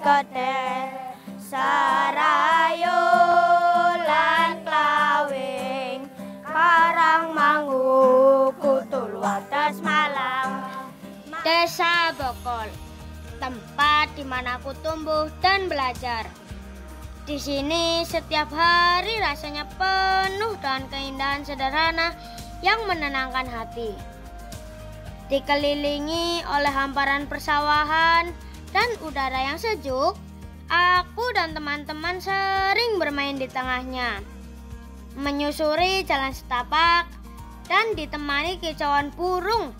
gedhe Sarayu lan Klawing Karangmangu Kutul Wates Malang. Desa Bokol, tempat di mana aku tumbuh dan belajar. Di sini setiap hari rasanya penuh dengan keindahan sederhana yang menenangkan hati. Dikelilingi oleh hamparan persawahan dan udara yang sejuk, aku dan teman-teman sering bermain di tengahnya, menyusuri jalan setapak dan ditemani kicauan burung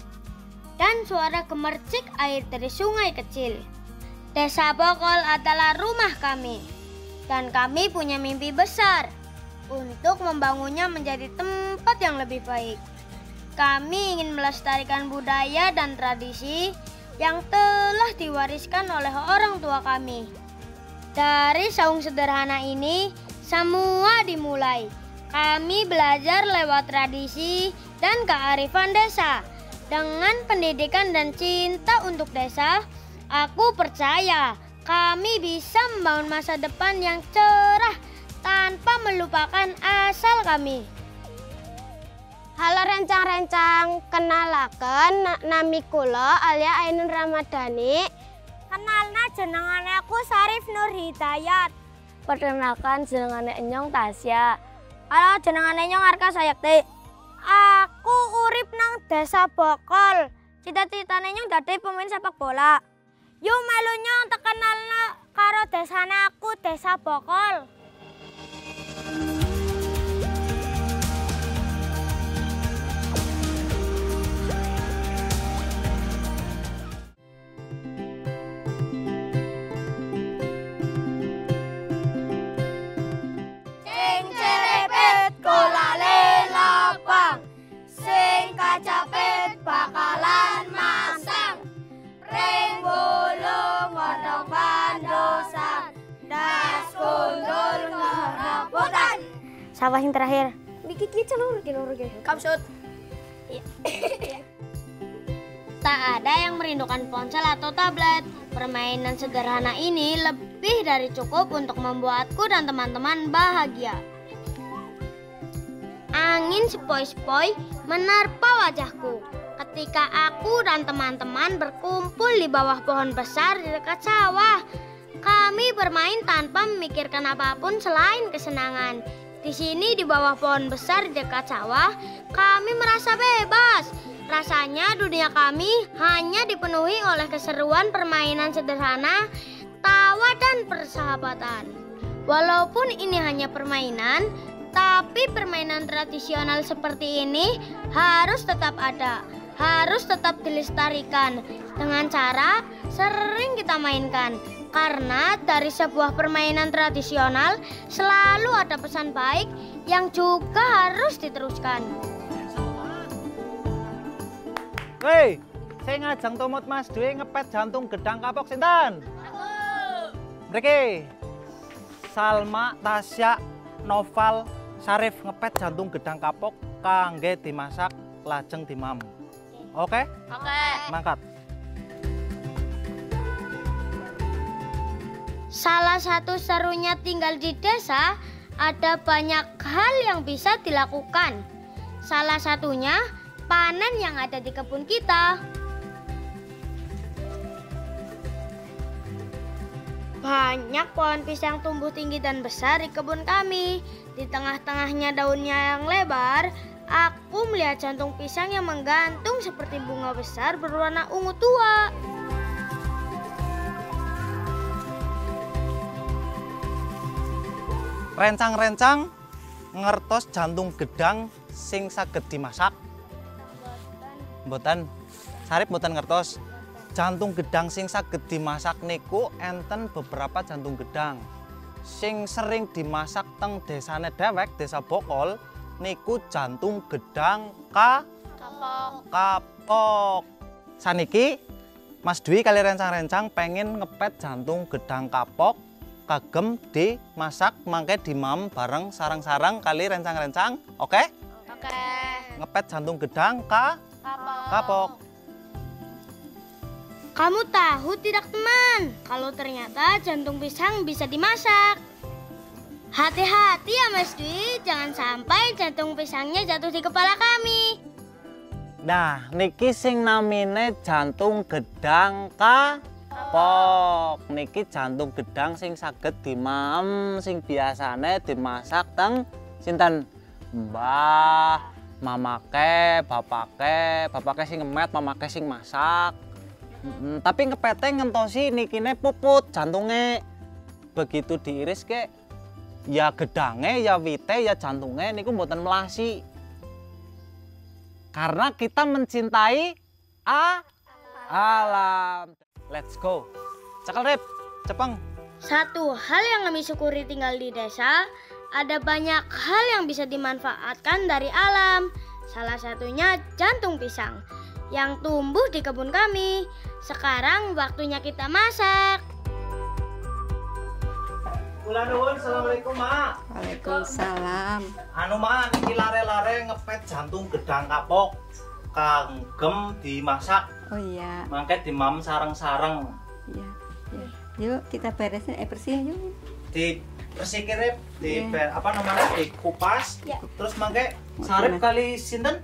dan suara gemercik air dari sungai kecil. Desa Bokol adalah rumah kami, dan kami punya mimpi besar untuk membangunnya menjadi tempat yang lebih baik. Kami ingin melestarikan budaya dan tradisi yang telah diwariskan oleh orang tua kami. Dari saung sederhana ini, semua dimulai. Kami belajar lewat tradisi dan kearifan desa. Dengan pendidikan dan cinta untuk desa, aku percaya kami bisa membangun masa depan yang cerah tanpa melupakan asal kami. Halo rencang-rencang, kenalaken nami kula Alia Ainun Ramadhani. Kenalna jenengane aku Sarif Nur Hidayat. Perkenalkan jenengane Enyong Tasya. Halo jenengane Enyong Arka Sayakti. Aku urip nang Desa Bokol. Cita-citane Nyong dadi pemain sepak bola. Yuk melu Nyong tekenalna karo desane aku Desa Bokol. Sing cerepet golale lapang, sing kajapit bakalan masang. Pring bulung ngodong pandosan, das gundul ngerebutan. Siapa yang terakhir? Dikit celur ge. Kamsut. Tak ada yang merindukan ponsel atau tablet. Permainan sederhana ini lebih dari cukup untuk membuatku dan teman-teman bahagia. Angin sepoi-sepoi menerpa wajahku ketika aku dan teman-teman berkumpul di bawah pohon besar di dekat sawah. Kami bermain tanpa memikirkan apapun selain kesenangan. Di sini di bawah pohon besar di dekat sawah, kami merasa bebas. Rasanya dunia kami hanya dipenuhi oleh keseruan permainan sederhana, tawa dan persahabatan. Walaupun ini hanya permainan, tapi permainan tradisional seperti ini harus tetap ada, harus tetap dilestarikan dengan cara sering kita mainkan. Karena dari sebuah permainan tradisional selalu ada pesan baik yang juga harus diteruskan. Hei, saya ngajang tumut Mas Dwi ngepet jantung gedang kapok sinten? Aku. Mriki. Salma, Tasya, Noval, Sarif ngepet jantung gedang kapok kangge dimasak lajeng dimam. Oke? Oke. Mangkat. Salah satu serunya tinggal di desa, ada banyak hal yang bisa dilakukan. Salah satunya panen yang ada di kebun kita. Banyak pohon pisang tumbuh tinggi dan besar di kebun kami. Di tengah-tengahnya daunnya yang lebar, aku melihat jantung pisang yang menggantung seperti bunga besar berwarna ungu tua. Rencang-rencang ngertos jantung gedang sing saged dimasak. Mboten. Sarip mboten ngertos. Jantung gedang sing saged dimasak niku enten beberapa jantung gedang. Sing sering dimasak teng desane dewek, Desa Bokol niku jantung gedang kapok. Saniki Mas Dwi kali rencang-rencang pengen ngepet jantung gedang kapok kagem dimasak mangke dimam bareng sarang-sarang kali rencang-rencang. Oke? Oke. Ngepet jantung gedang kapok. Kamu tahu tidak teman, kalau ternyata jantung pisang bisa dimasak? Hati-hati ya Mas Dwi, jangan sampai jantung pisangnya jatuh di kepala kami. Nah, niki sing namine jantung gedang kapok. Niki jantung gedang sing saged dimaem, sing biasane dimasak teng sinten? Mbah, mamake, bapake sing ngemet, mamake sing masak. Tapi ngepete ngentosi nikine puput jantunge. Begitu diiris ke, ya gedange, ya wite, ya jantunge niku mboten melasi. Karena kita mencintai alam. Let's go. Cakal Rip, cepeng. Satu hal yang kami syukuri tinggal di desa, ada banyak hal yang bisa dimanfaatkan dari alam. Salah satunya jantung pisang yang tumbuh di kebun kami. Sekarang waktunya kita masak. Kula nuwun, assalamualaikum Mak. Waalaikumsalam. Anu Mak, niki lare-lare ngepet jantung gedang kapok kanggem dimasak. Oh iya. Mangke dimam sareng-sareng. Iya. Ya. Yuk kita beresin, bersihin yuk. Di persikirip, di dikupas. Terus mangke sarip Mas. kali sinten?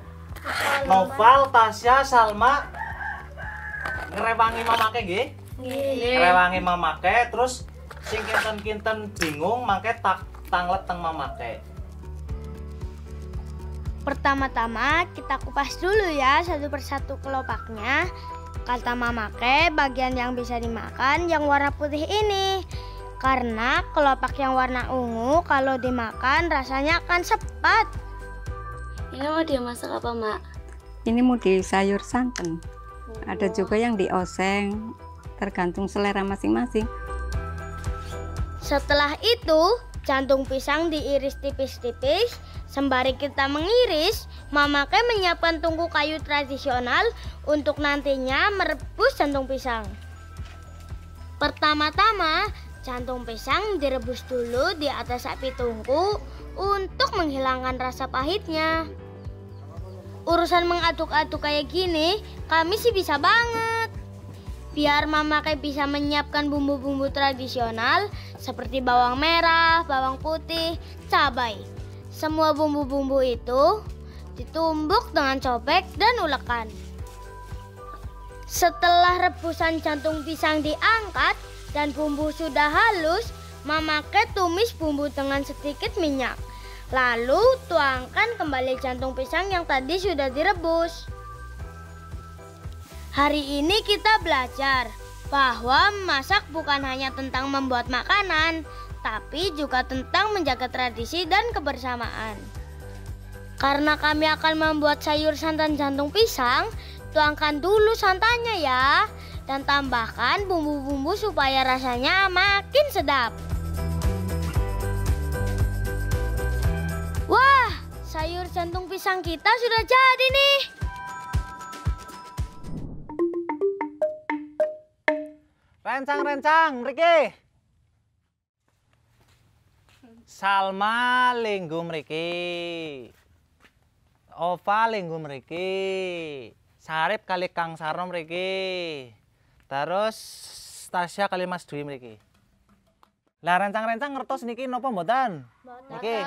Noval, Tasya, Salma. Ngrewangi mamake nggih? Nggih. Ngrewangi mamake terus sing kinten-kinten bingung mangke tanglet teng mamake. Pertama-tama kita kupas dulu ya satu persatu kelopaknya. Kata mamake, bagian yang bisa dimakan yang warna putih ini. Karena kelopak yang warna ungu kalau dimakan rasanya akan sepat. Ini mau dimasak apa, Mak? Ini mau di sayur santan. Ada juga yang dioseng, tergantung selera masing-masing. Setelah itu, jantung pisang diiris tipis-tipis. Sembari kita mengiris, mamake menyiapkan tungku kayu tradisional untuk nantinya merebus jantung pisang. Pertama-tama, jantung pisang direbus dulu di atas api tungku untuk menghilangkan rasa pahitnya. Urusan mengaduk-aduk kayak gini, kami sih bisa banget. Biar mamake bisa menyiapkan bumbu-bumbu tradisional seperti bawang merah, bawang putih, cabai. Semua bumbu-bumbu itu ditumbuk dengan cobek dan ulekan. Setelah rebusan jantung pisang diangkat dan bumbu sudah halus, mamake tumis bumbu dengan sedikit minyak. Lalu tuangkan kembali jantung pisang yang tadi sudah direbus. Hari ini kita belajar bahwa memasak bukan hanya tentang membuat makanan, tapi juga tentang menjaga tradisi dan kebersamaan. Karena kami akan membuat sayur santan jantung pisang, tuangkan dulu santannya ya, dan tambahkan bumbu-bumbu supaya rasanya makin sedap. Wah, sayur jantung pisang kita sudah jadi nih. Rencang, Riki. Salma linggu mriki. Ova linggu mriki. Sarip kali Kang Sarno mriki. Terus Tasya kali Mas Dwi mriki. Lah rencang-rencang ngertos niki napa mboten? Niki.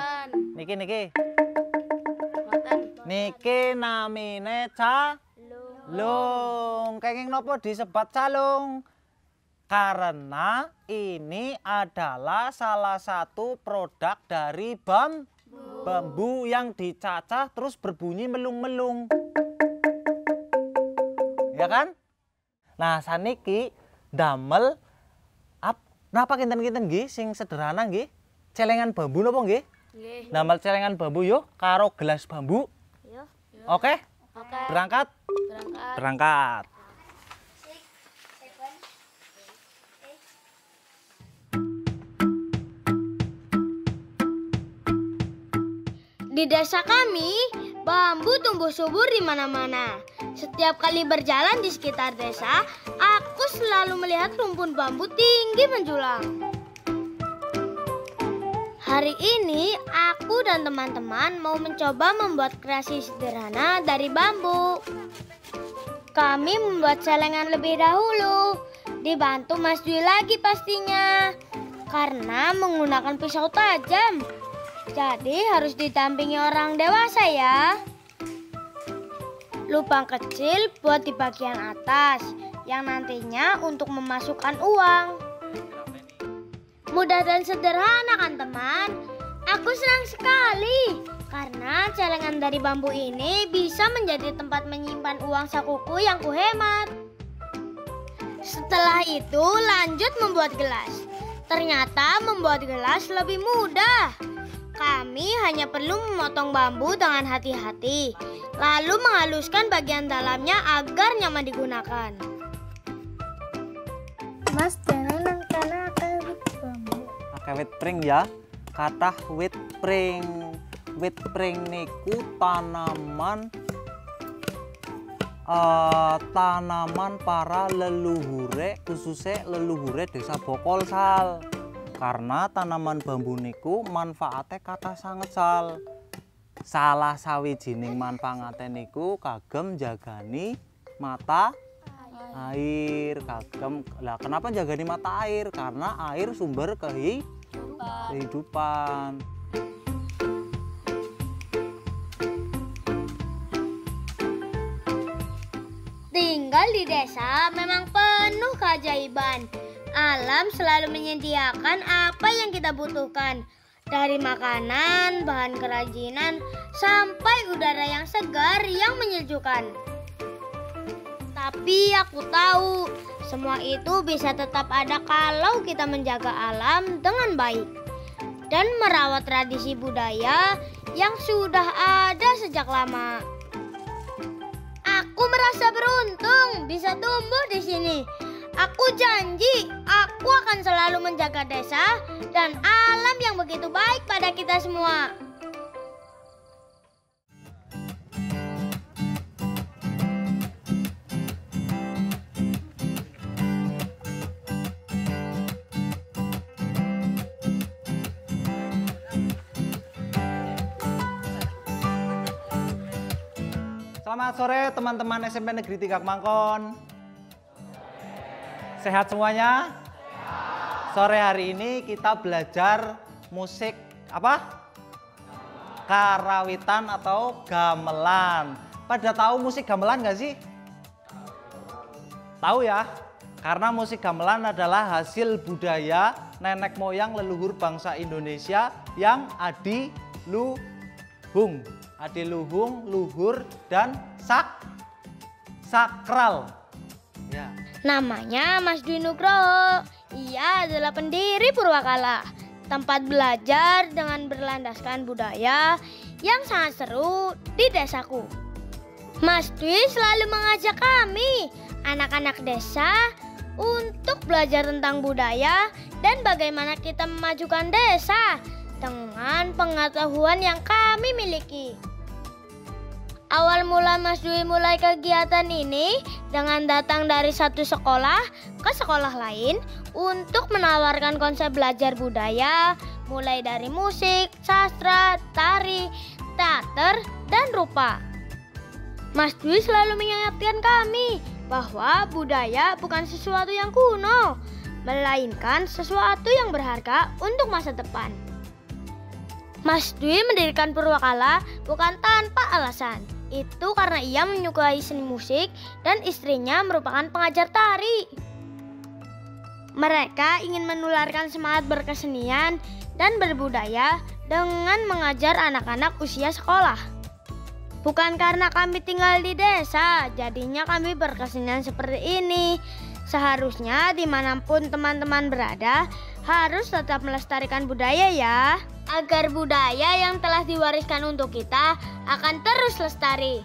Niki namine calung. Kenging napa disebat calung? Karena ini adalah salah satu produk dari bambu yang dicacah terus berbunyi melung-melung. Ya kan? Nah, saniki damel napa kinten-kinten nggih sing sederhana nggih? Celengan bambu napa nggih? Nggih. Damel celengan bambu yo karo gelas bambu. Yo. Oke? Oke. Berangkat? Berangkat. Di desa kami, bambu tumbuh subur di mana-mana. Setiap kali berjalan di sekitar desa, aku selalu melihat rumpun bambu tinggi menjulang. Hari ini, aku dan teman-teman mau mencoba membuat kreasi sederhana dari bambu. Kami membuat celengan lebih dahulu, dibantu Mas Dwi lagi pastinya. Karena menggunakan pisau tajam, jadi harus didampingi orang dewasa ya. Lubang kecil buat di bagian atas, yang nantinya untuk memasukkan uang. Mudah dan sederhana kan teman? Aku senang sekali karena celengan dari bambu ini bisa menjadi tempat menyimpan uang sakuku yang kuhemat. Setelah itu lanjut membuat gelas. Ternyata membuat gelas lebih mudah. Kami hanya perlu memotong bambu dengan hati-hati, lalu menghaluskan bagian dalamnya agar nyaman digunakan. Mas, jangan karena wit bambu. Wit pring ya, kathah wit pring. Wit pring niku tanaman para leluhure, khususnya leluhure desa Bokol Sal. Karena tanaman bambu niku manfaatnya kathah sanget Sal. Salah sawijining manfaatnya niku kagem jagani mata air. Kenapa jagani mata air? Karena air sumber kehidupan. Tinggal di desa memang penuh keajaiban. Alam selalu menyediakan apa yang kita butuhkan. Dari makanan, bahan kerajinan, sampai udara yang segar yang menyejukkan. Tapi aku tahu, semua itu bisa tetap ada kalau kita menjaga alam dengan baik. Dan merawat tradisi budaya yang sudah ada sejak lama. Aku merasa beruntung bisa tumbuh di sini. Aku janji, aku akan selalu menjaga desa dan alam yang begitu baik pada kita semua. Selamat sore teman-teman SMP Negeri 3 Kemangkon. Sehat semuanya? Sore hari ini kita belajar musik apa? Karawitan atau gamelan. Pada tahu musik gamelan nggak sih? Tahu ya? Karena musik gamelan adalah hasil budaya nenek moyang leluhur bangsa Indonesia yang adiluhung. Adiluhung, luhur, dan sakral. Ya. Namanya Mas Dwi Nugroho. Ia adalah pendiri Purwakala, tempat belajar dengan berlandaskan budaya yang sangat seru di desaku. Mas Dwi selalu mengajak kami, anak-anak desa, untuk belajar tentang budaya dan bagaimana kita memajukan desa dengan pengetahuan yang kami miliki. Awal mula Mas Dwi mulai kegiatan ini dengan datang dari satu sekolah ke sekolah lain untuk menawarkan konsep belajar budaya, mulai dari musik, sastra, tari, teater, dan rupa. Mas Dwi selalu mengingatkan kami bahwa budaya bukan sesuatu yang kuno, melainkan sesuatu yang berharga untuk masa depan. Mas Dwi mendirikan Purwakala bukan tanpa alasan. Itu karena ia menyukai seni musik dan istrinya merupakan pengajar tari. Mereka ingin menularkan semangat berkesenian dan berbudaya dengan mengajar anak-anak usia sekolah. Bukan karena kami tinggal di desa, jadinya kami berkesenian seperti ini. Seharusnya dimanapun teman-teman berada, harus tetap melestarikan budaya ya. Agar budaya yang telah diwariskan untuk kita akan terus lestari.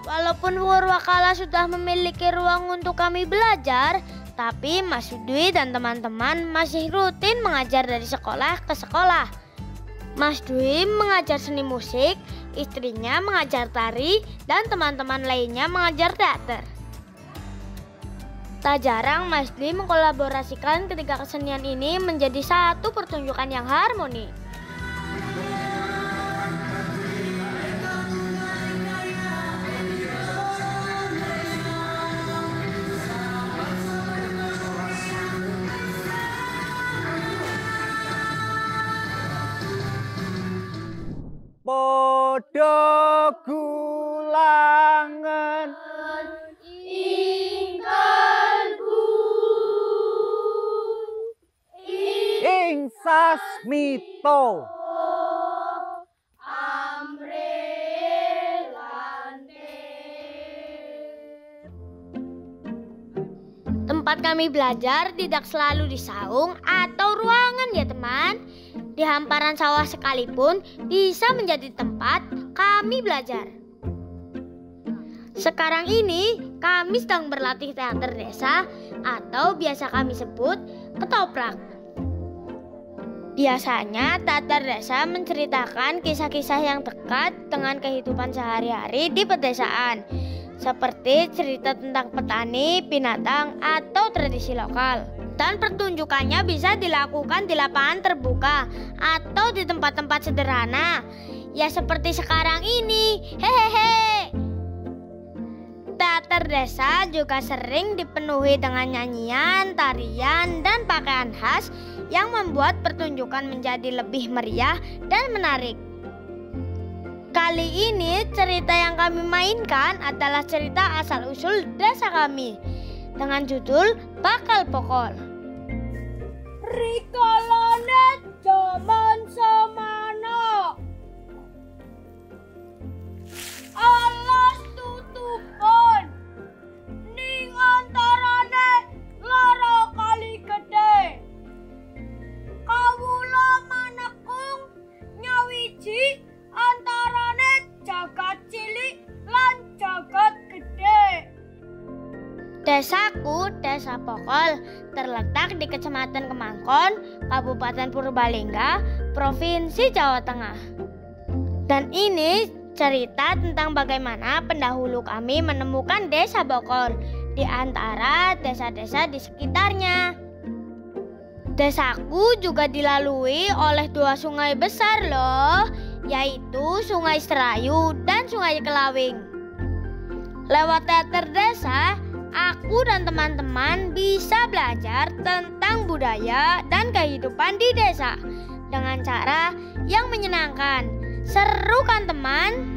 Walaupun Purwakala sudah memiliki ruang untuk kami belajar, tapi Mas Dwi dan teman-teman masih rutin mengajar dari sekolah ke sekolah. Mas Dwi mengajar seni musik, istrinya mengajar tari, dan teman-teman lainnya mengajar teater. Tak jarang Mas Dwi mengkolaborasikan ketiga kesenian ini menjadi satu pertunjukan yang harmoni. podo gulangan ing kalbu ing sasmito Tempat kami belajar tidak selalu di saung atau ruangan ya teman. Di hamparan sawah sekalipun bisa menjadi tempat kami belajar. Sekarang ini kami sedang berlatih teater desa atau biasa kami sebut ketoprak. Biasanya teater desa menceritakan kisah-kisah yang dekat dengan kehidupan sehari-hari di pedesaan. Seperti cerita tentang petani, binatang, atau tradisi lokal. Dan pertunjukannya bisa dilakukan di lapangan terbuka atau di tempat-tempat sederhana. Ya seperti sekarang ini. Hehehe. Teater desa juga sering dipenuhi dengan nyanyian, tarian, dan pakaian khas yang membuat pertunjukan menjadi lebih meriah dan menarik. Kali ini cerita yang kami mainkan adalah cerita asal-usul desa kami dengan judul Bakal Pokol. Rikalane jaman semana alas tutupan ning antarane lara kali gede kawula manekung nyawiji antarane jagat cilik lan jagat gede. Desaku, Desa Pokol, terletak di Kecamatan Kemangkon, Kabupaten Purbalingga, Provinsi Jawa Tengah. Dan ini cerita tentang bagaimana pendahulu kami menemukan Desa Pokol di antara desa-desa di sekitarnya. Desaku juga dilalui oleh 2 sungai besar loh, yaitu Sungai Serayu dan Sungai Kelawing. Lewat teater desa, aku dan teman-teman bisa belajar tentang budaya dan kehidupan di desa dengan cara yang menyenangkan. Seru kan teman?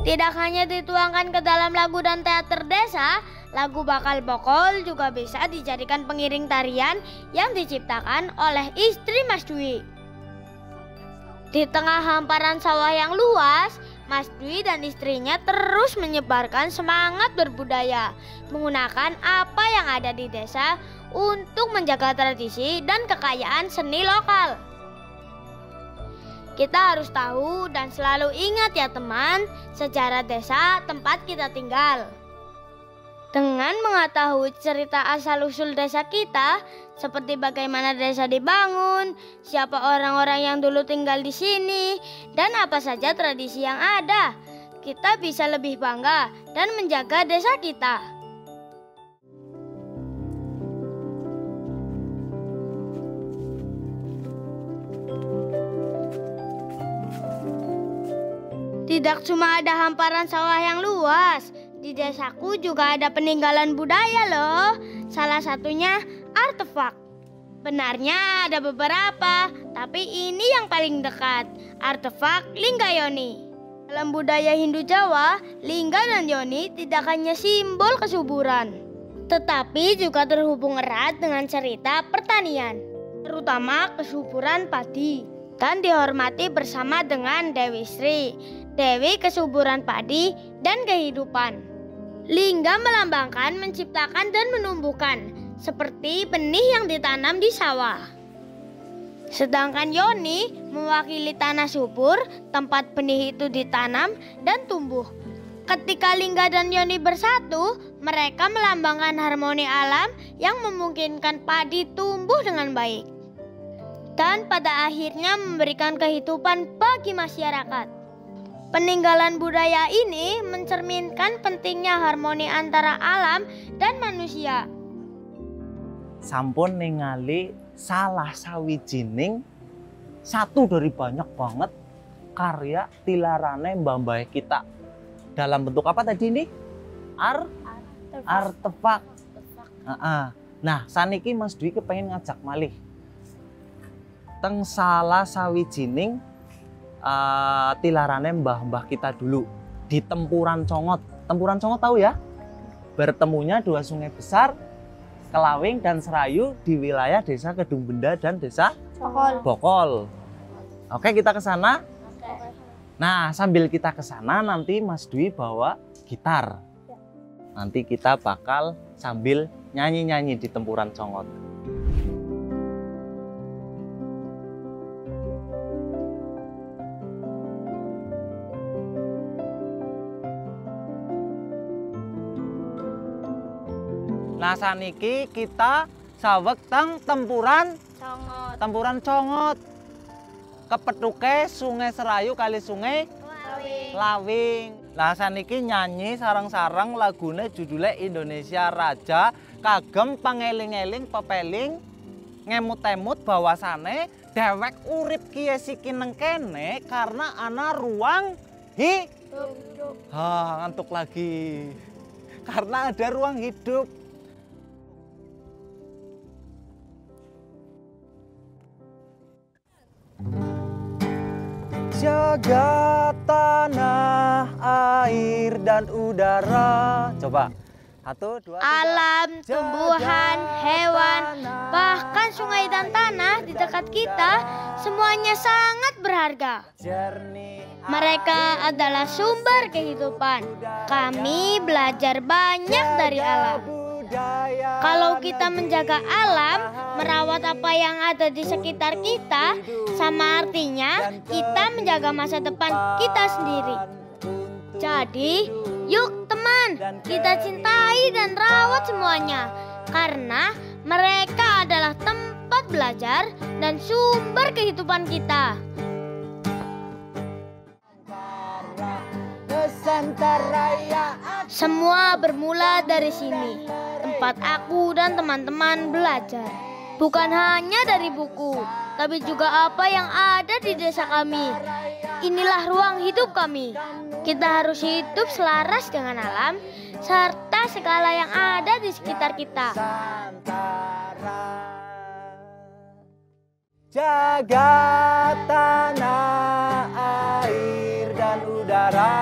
Tidak hanya dituangkan ke dalam lagu dan teater desa, lagu Bakal Pokol juga bisa dijadikan pengiring tarian yang diciptakan oleh istri Mas Dwi. Di tengah hamparan sawah yang luas, Mas Dwi dan istrinya terus menyebarkan semangat berbudaya, menggunakan apa yang ada di desa untuk menjaga tradisi dan kekayaan seni lokal. Kita harus tahu dan selalu ingat ya teman, sejarah desa tempat kita tinggal. Dengan mengetahui cerita asal-usul desa kita, seperti bagaimana desa dibangun, siapa orang-orang yang dulu tinggal di sini, dan apa saja tradisi yang ada, kita bisa lebih bangga dan menjaga desa kita. Tidak cuma ada hamparan sawah yang luas, di desaku juga ada peninggalan budaya loh. Salah satunya artefak. Benarnya ada beberapa, tapi ini yang paling dekat, artefak lingga yoni. Dalam budaya Hindu Jawa, lingga dan yoni tidak hanya simbol kesuburan, tetapi juga terhubung erat dengan cerita pertanian, terutama kesuburan padi, dan dihormati bersama dengan Dewi Sri, Dewi kesuburan padi dan kehidupan. Lingga melambangkan menciptakan dan menumbuhkan, seperti benih yang ditanam di sawah. Sedangkan yoni mewakili tanah subur, tempat benih itu ditanam dan tumbuh. Ketika lingga dan yoni bersatu, mereka melambangkan harmoni alam yang memungkinkan padi tumbuh dengan baik. Dan pada akhirnya memberikan kehidupan bagi masyarakat. Peninggalan budaya ini mencerminkan pentingnya harmoni antara alam dan manusia. Sampun ningali salah sawijining satu dari banyak banget karya tilarane mbah-mbah kita. Dalam bentuk apa tadi ini? Artefak. Nah, saniki Mas Dwi kepengen ngajak malih teng salah sawijining tilarane mbah-mbah kita dulu di Tempuran Congot. Tempuran Congot tahu ya? Bertemunya dua sungai besar, Kelawing dan Serayu di wilayah Desa Kedung Benda dan Desa Bokol. Oke, kita ke sana. Nah, sambil kita ke sana nanti Mas Dwi bawa gitar. Nanti kita bakal sambil nyanyi-nyanyi di Tempuran Congot. Nah, saniki kita saweg teng Tempuran Congot. Kepetuke Sungai Serayu kali Sungai Lawing. Lah saniki nyanyi sareng-sareng lagune judule Indonesia Raja, kagem pangeling-eling pepeling ngemut-emut bahwasane dewek urip kiye siki neng kene karena ana ruang hidup. Ngantuk lagi. Karena ada ruang hidup. Jaga tanah, air, dan udara. Coba. 1, 2, 3. Alam, tumbuhan, hewan, bahkan sungai dan tanah di dekat kita, semuanya sangat berharga. Mereka adalah sumber kehidupan. Kami belajar banyak dari alam. Kalau kita menjaga alam, merawat apa yang ada di sekitar kita, sama artinya kita menjaga masa depan kita sendiri. Jadi, yuk teman, kita cintai dan rawat semuanya, karena mereka adalah tempat belajar dan sumber kehidupan kita. Semua bermula dari sini, tempat aku dan teman-teman belajar. Bukan hanya dari buku, tapi juga apa yang ada di desa kami. Inilah ruang hidup kami. Kita harus hidup selaras dengan alam, serta segala yang ada di sekitar kita. Jaga tanah, air, dan udara.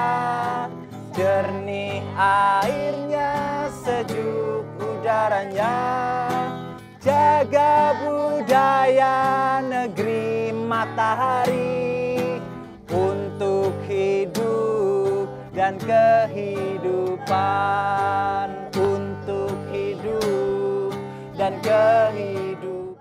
Jernih airnya, sejuk udaranya. Jaga budaya negeri matahari untuk hidup dan kehidupan. Untuk hidup dan kehidupan.